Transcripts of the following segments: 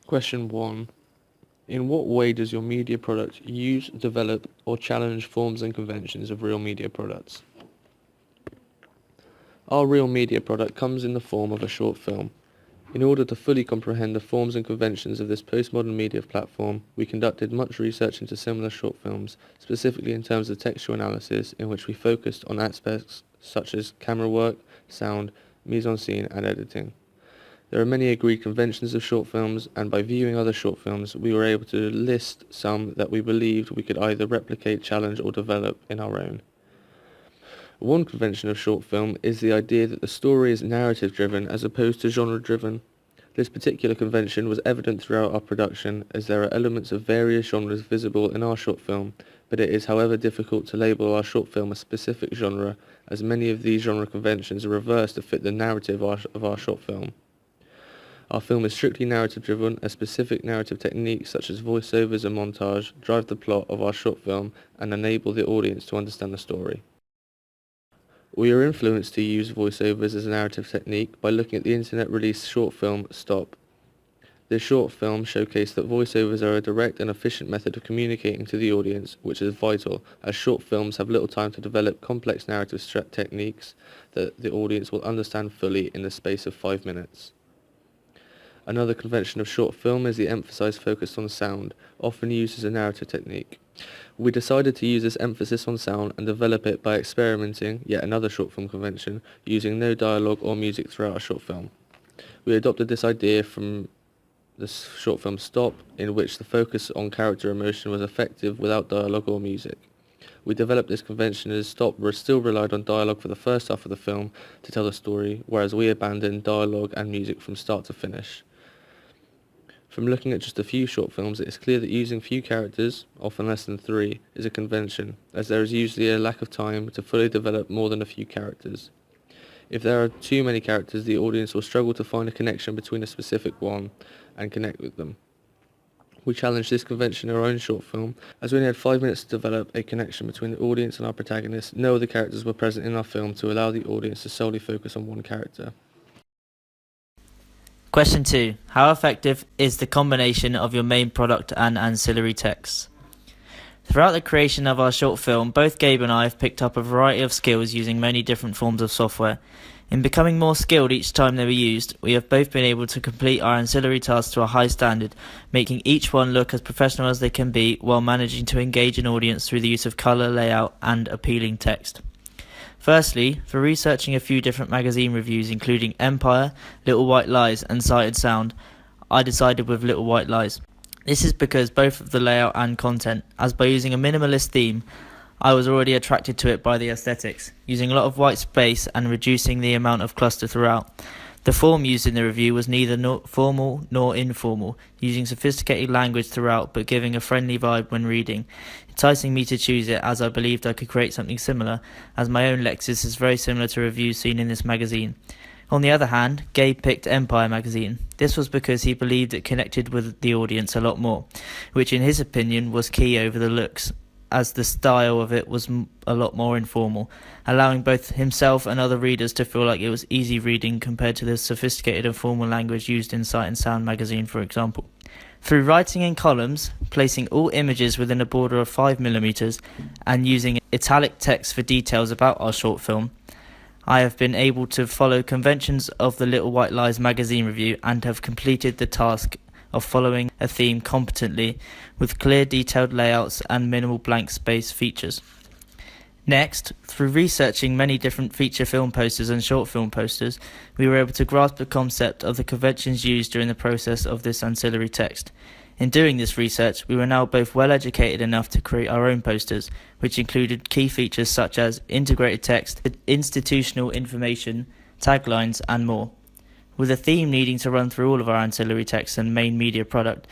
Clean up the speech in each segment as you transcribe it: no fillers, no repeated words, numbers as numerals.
Question 1. In what way does your media product use, develop, or challenge forms and conventions of real media products? Our real media product comes in the form of a short film. In order to fully comprehend the forms and conventions of this postmodern media platform, we conducted much research into similar short films, specifically in terms of textual analysis, in which we focused on aspects such as camera work, sound, mise-en-scene, and editing. There are many agreed conventions of short films, and by viewing other short films, we were able to list some that we believed we could either replicate, challenge, or develop in our own. One convention of short film is the idea that the story is narrative-driven as opposed to genre-driven. This particular convention was evident throughout our production, as there are elements of various genres visible in our short film, but it is however difficult to label our short film a specific genre, as many of these genre conventions are reversed to fit the narrative of our short film. Our film is strictly narrative-driven, as specific narrative techniques such as voiceovers and montage drive the plot of our short film and enable the audience to understand the story. We are influenced to use voiceovers as a narrative technique by looking at the internet-released short film Stop. This short film showcased that voiceovers are a direct and efficient method of communicating to the audience, which is vital, as short films have little time to develop complex narrative techniques that the audience will understand fully in the space of 5 minutes. Another convention of short film is the emphasis focused on sound, often used as a narrative technique. We decided to use this emphasis on sound and develop it by experimenting, yet another short film convention, using no dialogue or music throughout our short film. We adopted this idea from the short film Stop, in which the focus on character emotion was effective without dialogue or music. We developed this convention as Stop still relied on dialogue for the first half of the film to tell the story, whereas we abandoned dialogue and music from start to finish. From looking at just a few short films, it is clear that using few characters, often less than 3, is a convention, as there is usually a lack of time to fully develop more than a few characters. If there are too many characters, the audience will struggle to find a connection between a specific one and connect with them. We challenged this convention in our own short film, as we only had 5 minutes to develop a connection between the audience and our protagonist. No other characters were present in our film to allow the audience to solely focus on one character. Question 2. How effective is the combination of your main product and ancillary texts? Throughout the creation of our short film, both Gabe and I have picked up a variety of skills using many different forms of software. In becoming more skilled each time they were used, we have both been able to complete our ancillary tasks to a high standard, making each one look as professional as they can be while managing to engage an audience through the use of colour, layout and appealing text. Firstly, for researching a few different magazine reviews including Empire, Little White Lies and Sight and Sound, I decided with Little White Lies. This is because both of the layout and content, as by using a minimalist theme, I was already attracted to it by the aesthetics, using a lot of white space and reducing the amount of cluster throughout. The form used in the review was neither formal nor informal, using sophisticated language throughout but giving a friendly vibe when reading, enticing me to choose it as I believed I could create something similar, as my own Lexis is very similar to reviews seen in this magazine. On the other hand, Gabe picked Empire magazine. This was because he believed it connected with the audience a lot more, which in his opinion was key over the looks, as the style of it was a lot more informal, allowing both himself and other readers to feel like it was easy reading compared to the sophisticated and formal language used in Sight and Sound magazine, for example. Through writing in columns, placing all images within a border of 5mm, and using italic text for details about our short film, I have been able to follow conventions of the Little White Lies magazine review and have completed the task of following a theme competently, with clear detailed layouts and minimal blank space features. Next, through researching many different feature film posters and short film posters, we were able to grasp the concept of the conventions used during the process of this ancillary text. In doing this research, we were now both well educated enough to create our own posters, which included key features such as integrated text, institutional information, taglines and more. With a theme needing to run through all of our ancillary texts and main media product,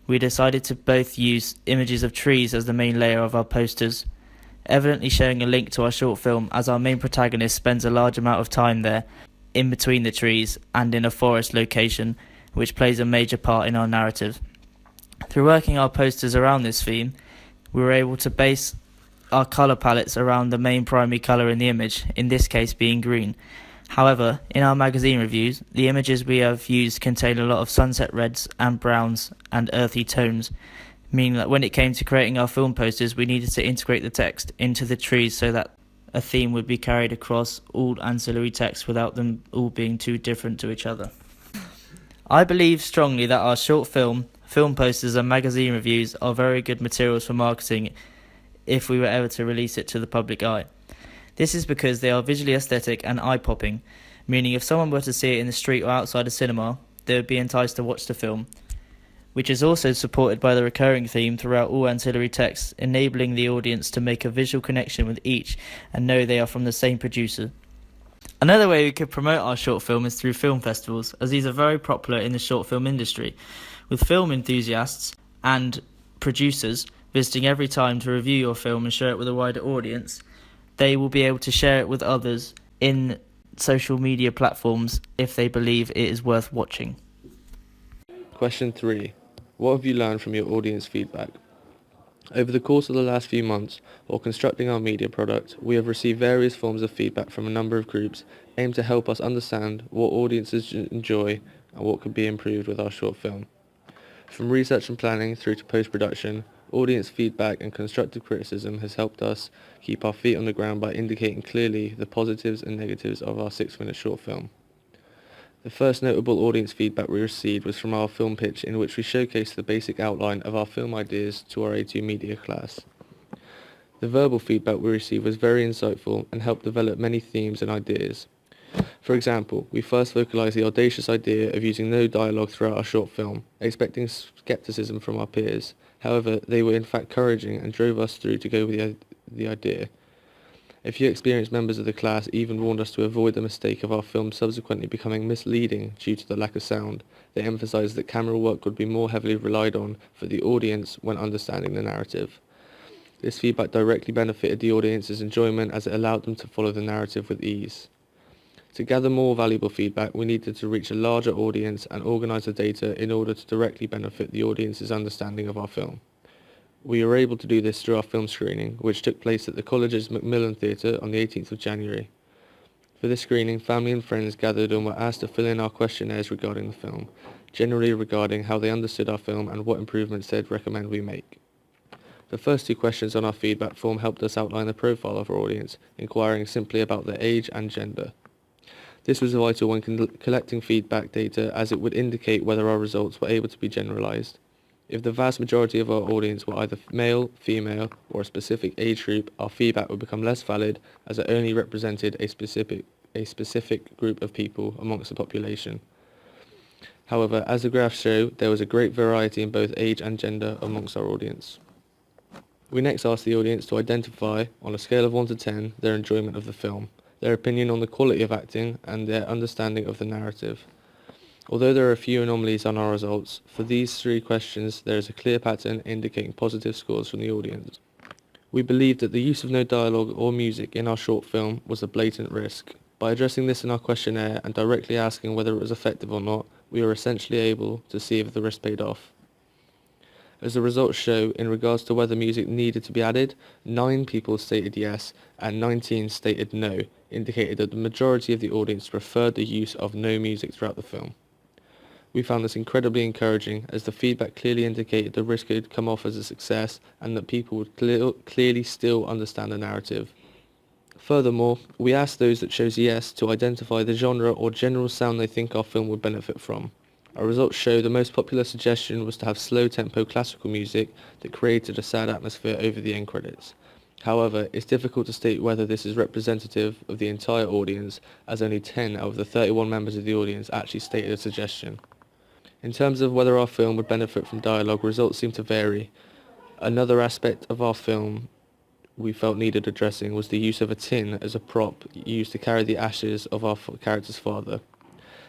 we decided to both use images of trees as the main layer of our posters, evidently showing a link to our short film as our main protagonist spends a large amount of time there, in between the trees and in a forest location, which plays a major part in our narrative. Through working our posters around this theme, we were able to base our colour palettes around the main primary colour in the image, in this case being green. However, in our magazine reviews, the images we have used contain a lot of sunset reds and browns and earthy tones, meaning that when it came to creating our film posters, we needed to integrate the text into the trees so that a theme would be carried across all ancillary texts without them all being too different to each other. I believe strongly that our short film posters and magazine reviews are very good materials for marketing if we were ever to release it to the public eye. This is because they are visually aesthetic and eye-popping, meaning if someone were to see it in the street or outside a cinema, they would be enticed to watch the film, which is also supported by the recurring theme throughout all ancillary texts, enabling the audience to make a visual connection with each and know they are from the same producer. Another way we could promote our short film is through film festivals, as these are very popular in the short film industry, with film enthusiasts and producers visiting every time to review your film and share it with a wider audience. They will be able to share it with others in social media platforms if they believe it is worth watching. Question 3. What have you learned from your audience feedback? Over the course of the last few months, while constructing our media product, we have received various forms of feedback from a number of groups aimed to help us understand what audiences enjoy and what could be improved with our short film. From research and planning through to post-production, audience feedback and constructive criticism has helped us keep our feet on the ground by indicating clearly the positives and negatives of our 6-minute short film. The first notable audience feedback we received was from our film pitch, in which we showcased the basic outline of our film ideas to our A2 media class. The verbal feedback we received was very insightful and helped develop many themes and ideas. For example, we first vocalised the audacious idea of using no dialogue throughout our short film, expecting scepticism from our peers. However, they were in fact encouraging and drove us through to go with the idea. A few experienced members of the class even warned us to avoid the mistake of our film subsequently becoming misleading due to the lack of sound. They emphasised that camera work would be more heavily relied on for the audience when understanding the narrative. This feedback directly benefited the audience's enjoyment as it allowed them to follow the narrative with ease. To gather more valuable feedback, we needed to reach a larger audience and organise the data in order to directly benefit the audience's understanding of our film. We were able to do this through our film screening, which took place at the college's Macmillan Theatre on the 18th of January. For this screening, family and friends gathered and were asked to fill in our questionnaires regarding the film, generally regarding how they understood our film and what improvements they'd recommend we make. The first 2 questions on our feedback form helped us outline the profile of our audience, inquiring simply about their age and gender. This was vital when collecting feedback data, as it would indicate whether our results were able to be generalised. If the vast majority of our audience were either male, female, or a specific age group, our feedback would become less valid, as it only represented a specific group of people amongst the population. However, as the graphs show, there was a great variety in both age and gender amongst our audience. We next asked the audience to identify, on a scale of 1 to 10, their enjoyment of the film, their opinion on the quality of acting, and their understanding of the narrative. Although there are a few anomalies on our results, for these 3 questions there is a clear pattern indicating positive scores from the audience. We believed that the use of no dialogue or music in our short film was a blatant risk. By addressing this in our questionnaire and directly asking whether it was effective or not, we were essentially able to see if the risk paid off. As the results show, in regards to whether music needed to be added, 9 people stated yes and 19 stated no, indicating that the majority of the audience preferred the use of no music throughout the film. We found this incredibly encouraging, as the feedback clearly indicated the risk could come off as a success and that people would clearly still understand the narrative. Furthermore, we asked those that chose yes to identify the genre or general sound they think our film would benefit from. Our results show the most popular suggestion was to have slow-tempo classical music that created a sad atmosphere over the end credits. However, it's difficult to state whether this is representative of the entire audience, as only 10 out of the 31 members of the audience actually stated a suggestion. In terms of whether our film would benefit from dialogue, results seem to vary. Another aspect of our film we felt needed addressing was the use of a tin as a prop used to carry the ashes of our character's father.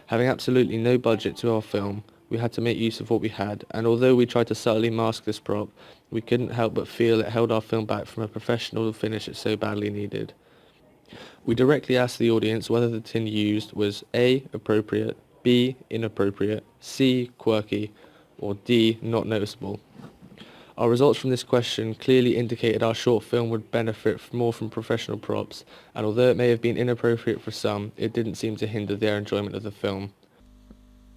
Having absolutely no budget to our film, we had to make use of what we had, and although we tried to subtly mask this prop, we couldn't help but feel it held our film back from a professional finish it so badly needed. We directly asked the audience whether the tin used was A, appropriate, B, inappropriate, C, quirky, or D, not noticeable. Our results from this question clearly indicated our short film would benefit more from professional props, and although it may have been inappropriate for some, it didn't seem to hinder their enjoyment of the film.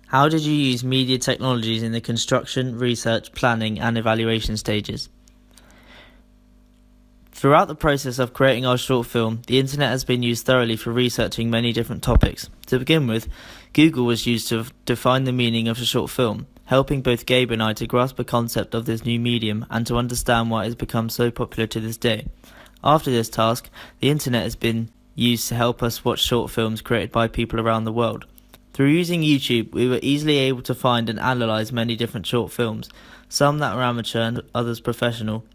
How did you use media technologies in the construction, research, planning and evaluation stages? Throughout the process of creating our short film, the internet has been used thoroughly for researching many different topics. To begin with, Google was used to define the meaning of a short film, helping both Gabe and I to grasp the concept of this new medium and to understand why it has become so popular to this day. After this task, the internet has been used to help us watch short films created by people around the world. Through using YouTube, we were easily able to find and analyse many different short films, some that were amateur and others professional.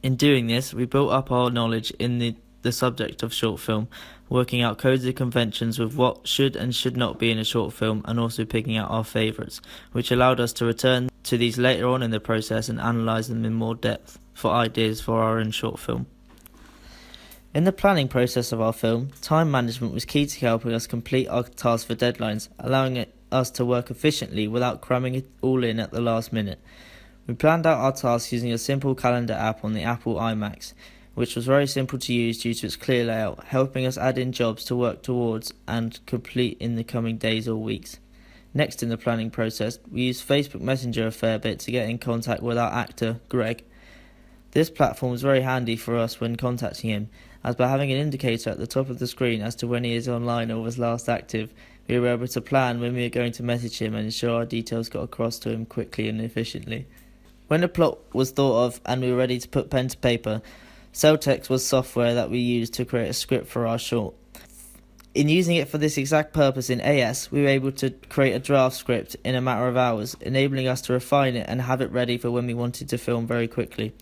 In doing this, we built up our knowledge in the subject of short film, working out codes and conventions with what should and should not be in a short film, and also picking out our favourites, which allowed us to return to these later on in the process and analyse them in more depth for ideas for our own short film. In the planning process of our film, time management was key to helping us complete our tasks for deadlines, allowing us to work efficiently without cramming it all in at the last minute. We planned out our tasks using a simple calendar app on the Apple iMacs, which was very simple to use due to its clear layout, helping us add in jobs to work towards and complete in the coming days or weeks. Next in the planning process, we used Facebook Messenger a fair bit to get in contact with our actor, Greg. This platform was very handy for us when contacting him, as by having an indicator at the top of the screen as to when he is online or was last active, we were able to plan when we were going to message him and ensure our details got across to him quickly and efficiently. When the plot was thought of and we were ready to put pen to paper, Celtex was software that we used to create a script for our short. In using it for this exact purpose in AS, we were able to create a draft script in a matter of hours, enabling us to refine it and have it ready for when we wanted to film very quickly.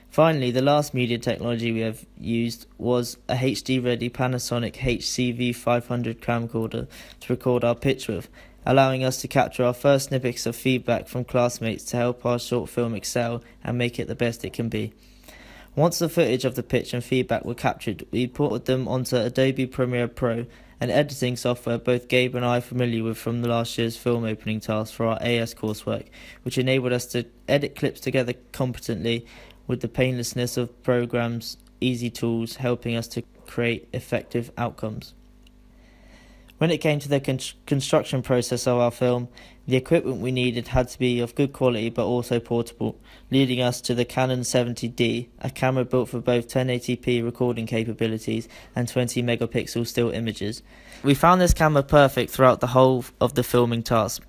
Finally, the last media technology we have used was a HD-ready Panasonic HCV500 camcorder to record our pitch with, allowing us to capture our first snippets of feedback from classmates to help our short film excel and make it the best it can be. Once the footage of the pitch and feedback were captured, we ported them onto Adobe Premiere Pro, an editing software both Gabe and I are familiar with from the last year's film opening task for our AS coursework, which enabled us to edit clips together competently with the painlessness of programs' easy tools, helping us to create effective outcomes. When it came to the construction process of our film, the equipment we needed had to be of good quality but also portable, leading us to the Canon 70D, a camera built for both 1080p recording capabilities and 20 megapixel still images. We found this camera perfect throughout the whole of the filming task,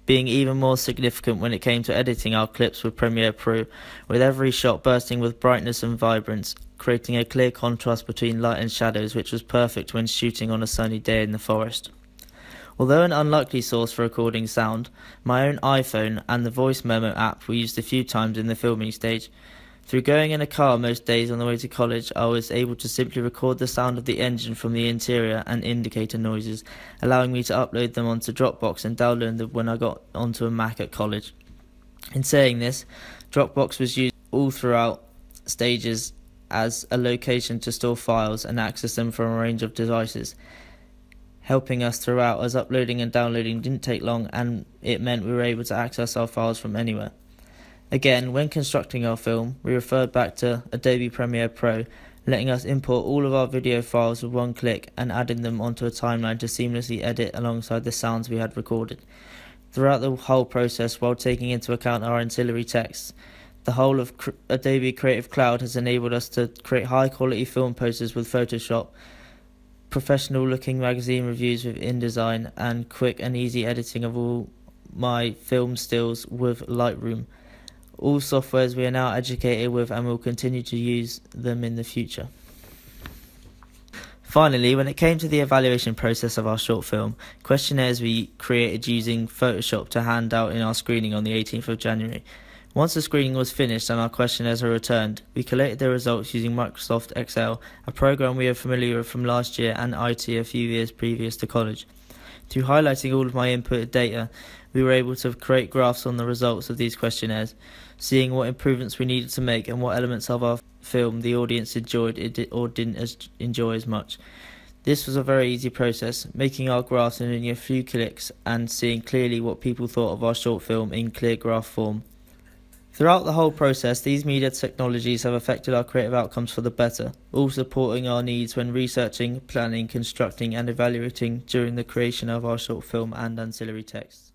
being even more significant when it came to editing our clips with Premiere Pro, with every shot bursting with brightness and vibrance, creating a clear contrast between light and shadows, which was perfect when shooting on a sunny day in the forest. Although an unlikely source for recording sound, my own iPhone and the voice memo app were used a few times in the filming stage. Through going in a car most days on the way to college, I was able to simply record the sound of the engine from the interior and indicator noises, allowing me to upload them onto Dropbox and download them when I got onto a Mac at college. In saying this, Dropbox was used all throughout stages as a location to store files and access them from a range of devices, helping us throughout as uploading and downloading didn't take long, and it meant we were able to access our files from anywhere. Again, when constructing our film, we referred back to Adobe Premiere Pro, letting us import all of our video files with one click and adding them onto a timeline to seamlessly edit alongside the sounds we had recorded. Throughout the whole process, while taking into account our ancillary texts, the whole of Adobe Creative Cloud has enabled us to create high-quality film posters with Photoshop, professional-looking magazine reviews with InDesign, and quick and easy editing of all my film stills with Lightroom. All softwares we are now educated with and will continue to use them in the future. Finally, when it came to the evaluation process of our short film, questionnaires we created using Photoshop to hand out in our screening on the 18th of January. Once the screening was finished and our questionnaires were returned, we collated the results using Microsoft Excel, a program we are familiar with from last year and IT a few years previous to college. Through highlighting all of my inputted data, we were able to create graphs on the results of these questionnaires, seeing what improvements we needed to make and what elements of our film the audience enjoyed or didn't enjoy as much. This was a very easy process, making our graphs in only a few clicks and seeing clearly what people thought of our short film in clear graph form. Throughout the whole process, these media technologies have affected our creative outcomes for the better, all supporting our needs when researching, planning, constructing and evaluating during the creation of our short film and ancillary texts.